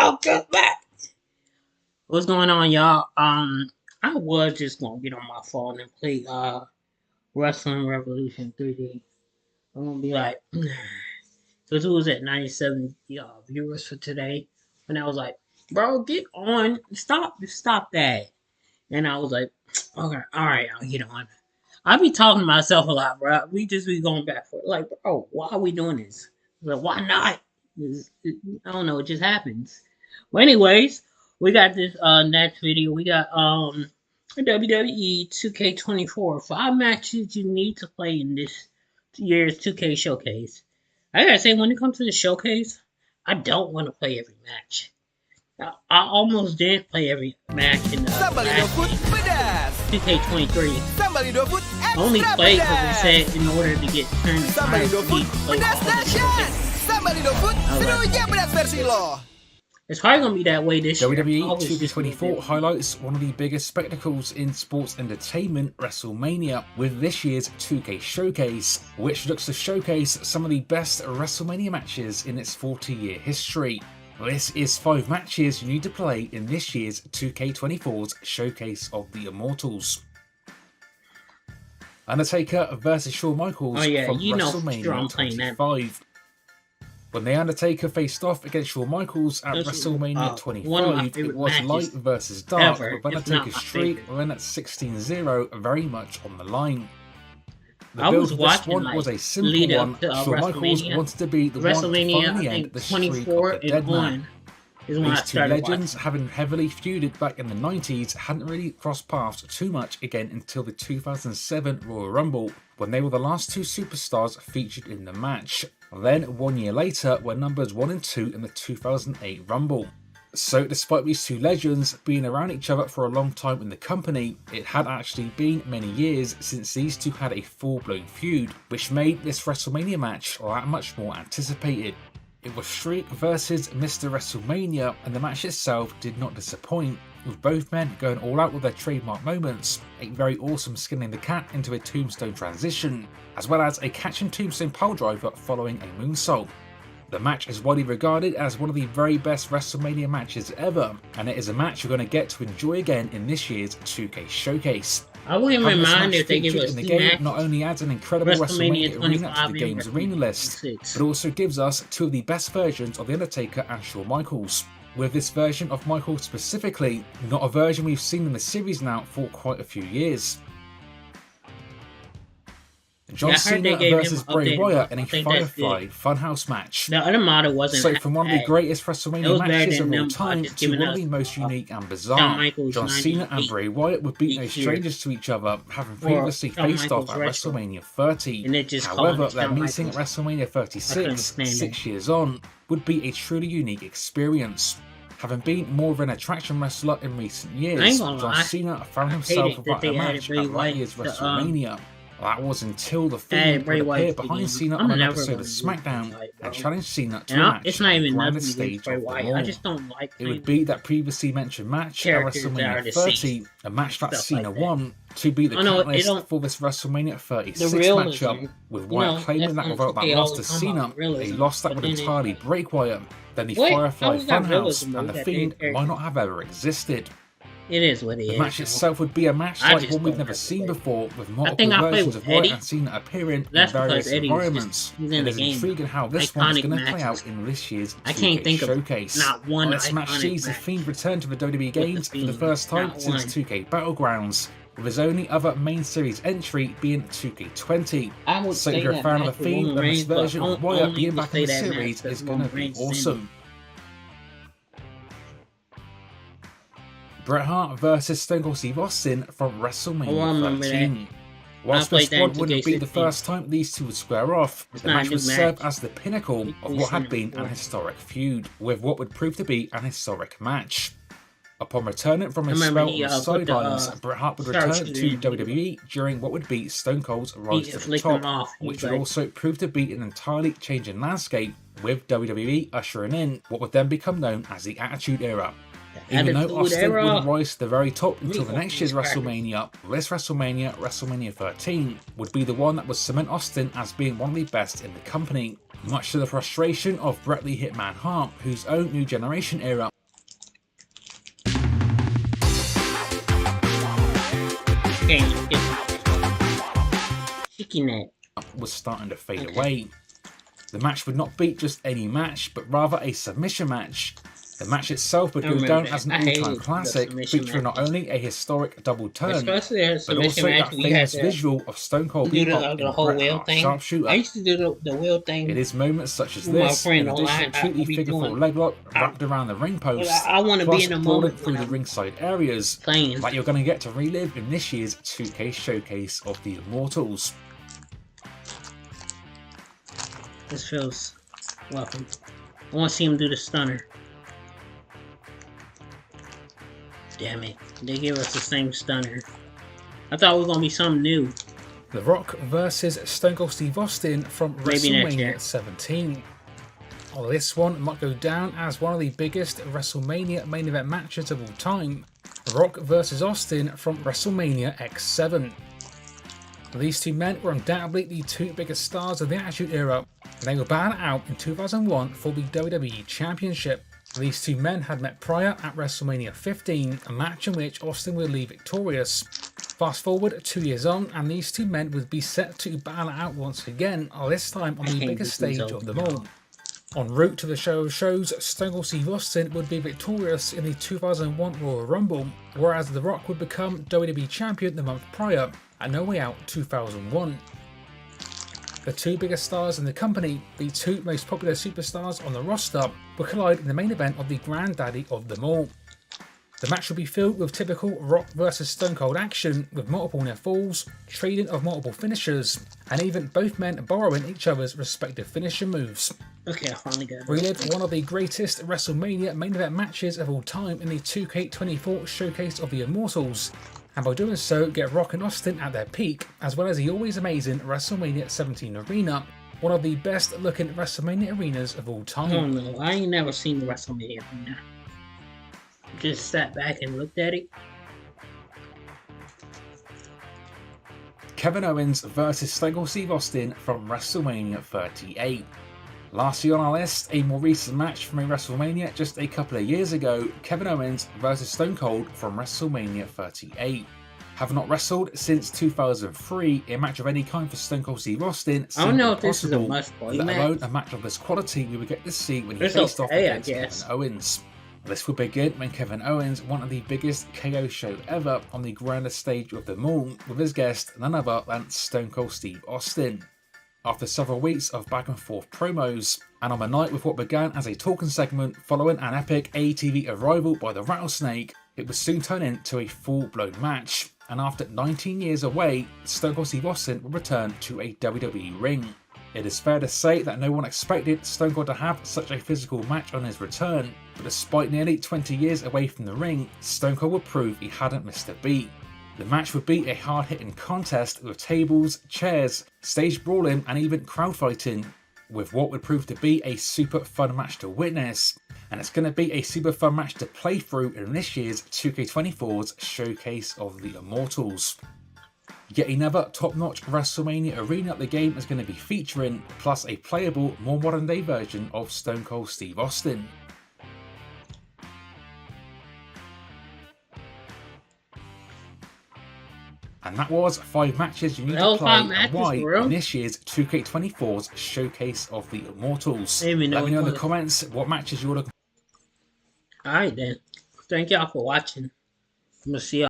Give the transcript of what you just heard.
Welcome back. What's going on, y'all? I was just gonna get on my phone and play Wrestling Revolution 3D. I'm gonna be like, so it was at 97 viewers for today, and I was like, bro, get on, stop that. And I was like, okay, all right, I'll get on. I be talking to myself a lot, bro. We just be going back for it. Like, bro, why are we doing this? Like, why not? I don't know. It just happens. Well, anyways, we got this next video. We got WWE 2K24 5 matches you need to play in this year's 2K showcase. I gotta say, when it comes to the showcase, I don't want to play every match. I almost didn't play every match in the 2K23. I only played because it said in order to get turned to play all the showcase. It's probably going to be that way this year. WWE 2K24 highlights one of the biggest spectacles in sports entertainment, WrestleMania, with this year's 2K Showcase, which looks to showcase some of the best WrestleMania matches in its 40-year history. This is 5 matches you need to play in this year's 2K24's Showcase of the Immortals. Undertaker vs Shawn Michaels from WrestleMania 25. When The Undertaker faced off against Shawn Michaels at WrestleMania 25, it was light versus dark, with Undertaker's streak ran at 16-0 very much on the line. The build of this one was a simple one. Shawn Michaels wanted to be the one to finally end the streak of the dead man. These two legends, having heavily feuded back in the 90s, hadn't really crossed paths too much again until the 2007 Royal Rumble, when they were the last two superstars featured in the match. Then, 1 year later, were numbers 1 and 2 in the 2008 Rumble. So, despite these two legends being around each other for a long time in the company, it had actually been many years since these two had a full-blown feud, which made this WrestleMania match that much more anticipated. It was Streak versus Mr. WrestleMania, and the match itself did not disappoint, with both men going all out with their trademark moments, a very awesome skinning the cat into a tombstone transition, as well as a catching tombstone piledriver following a moonsault. The match is widely regarded as one of the very best WrestleMania matches ever, and it is a match you're going to get to enjoy again in this year's 2K Showcase. I wouldn't mind if they give us in the game not only adds an incredible WrestleMania arena to the game's arena list, but also gives us two of the best versions of The Undertaker and Shawn Michaels. With this version of Michaels specifically, not a version we've seen in the series now for quite a few years. John Cena versus Bray Wyatt in a Firefly Funhouse match. The other model wasn't. So from one of the greatest WrestleMania matches of all time to one of the most unique and bizarre, John Cena and Bray Wyatt would be no strangers to each other, having previously faced off at WrestleMania 30. However, their meeting at WrestleMania 36, 6 years on, would be a truly unique experience. Having been more of an attraction wrestler in recent years, John Cena found himself without a match at last year's WrestleMania. That was until the Fiend would appear behind Cena on an episode of SmackDown and challenge Cena to a match on the grandest stage of them all. It would be that previously mentioned match at WrestleMania 30, a match that Cena won, to be the catalyst for this WrestleMania 36 matchup, with Wyatt claiming that without that loss to Cena, a loss that would entirely break Wyatt, then the Firefly Funhouse and the Fiend might not have ever existed. It is what it is. The match itself would be a match like one we've never seen before, with multiple versions of Wyatt and Cena appearing in various environments. It is intriguing how this one is going to play out in this year's 2K Showcase. This match sees the Fiend return to the WWE games for the first time since 2K Battlegrounds, with his only other main series entry being 2K20. So if you're a fan of the Fiend, then this version of Wyatt being back in the series is going to be awesome. Bret Hart vs Stone Cold Steve Austin from WrestleMania 13. Whilst this one wouldn't be the first time these two would square off, the match would serve as the pinnacle of what had been an historic feud, with what would prove to be an historic match. Upon returning from his spell on the sidelines, Bret Hart would return to WWE during what would be Stone Cold's rise to the top, which would also prove to be an entirely changing landscape, with WWE ushering in what would then become known as the Attitude Era. Even though Austin wouldn't rise to the very top until the next year's WrestleMania, this WrestleMania 13, would be the one that would cement Austin as being one of the best in the company, much to the frustration of Bret the Hitman Hart, whose own New Generation era was starting to fade away. The match would not beat just any match, but rather a submission match. The match itself would go down as an all-time classic, featuring not only a historic double turn, but also that famous visual of Stone Cold being up in Bret Hart's sharpshooter. I used to do the wheel thing. It is moments such as this, in addition to the figure four leg lock wrapped around the ring post, plus brawling through the ringside areas, that you're going to get to relive in this year's 2K showcase of the Immortals. This feels welcome. I want to see him do the stunner. Damn it. They gave us the same stunner. I thought it was going to be something new. The Rock versus Stone Cold Steve Austin from WrestleMania 17. Well, this one might go down as one of the biggest WrestleMania main event matches of all time. The Rock versus Austin from WrestleMania X7. These two men were undoubtedly the two biggest stars of the Attitude Era, and they were battled out in 2001 for the WWE Championship. These two men had met prior at WrestleMania 15, a match in which Austin would leave victorious. Fast forward 2 years on, and these two men would be set to battle out once again, this time on the biggest stage of them all. En route to the show of shows, Stone Cold Steve Austin would be victorious in the 2001 Royal Rumble, whereas The Rock would become WWE Champion the month prior, at No Way Out 2001. The two biggest stars in the company, the two most popular superstars on the roster, would collide in the main event of the granddaddy of them all. The match would be filled with typical Rock vs Stone Cold action, with multiple near falls, trading of multiple finishers, and even both men borrowing each other's respective finisher moves. Okay, I finally got it. Relived one of the greatest WrestleMania main event matches of all time in the 2K24 showcase of the Immortals, and by doing so get Rock and Austin at their peak, as well as the always amazing WrestleMania 17 arena, one of the best looking WrestleMania arenas of all time. I don't know, I ain't never seen the WrestleMania arena. Just sat back and looked at it. Kevin Owens versus Stone Cold Steve Austin from WrestleMania 38. Lastly on our list, a more recent match from a WrestleMania just a couple of years ago, Kevin Owens versus Stone Cold from WrestleMania 38. Have not wrestled since 2003, a match of any kind for Stone Cold Steve Austin. I don't know if this is a must-play match. Let alone a match of this quality we would get to see when he faced off against Kevin Owens. This would begin when Kevin Owens won the biggest KO show ever on the grandest stage of them all, with his guest none other than Stone Cold Steve Austin. After several weeks of back and forth promos, and on the night with what began as a talking segment following an epic AEW arrival by the Rattlesnake, it would soon turn into a full-blown match, and after 19 years away, Stone Cold Steve Austin would return to a WWE ring. It is fair to say that no one expected Stone Cold to have such a physical match on his return, but despite nearly 20 years away from the ring, Stone Cold would prove he hadn't missed a beat. The match would be a hard-hitting contest with tables, chairs, stage brawling and even crowd fighting, with what would prove to be a super fun match to witness, and it's going to be a super fun match to play through in this year's 2K24's Showcase of the Immortals. Yet another top-notch WrestleMania arena the game is going to be featuring, plus a playable, more modern-day version of Stone Cold Steve Austin. And that was 5 matches you need to play and why in this year's 2K24's Showcase of the Immortals. Let me know in the comments what matches you're looking for. Alright then. Thank y'all for watching. I'm gonna see y'all.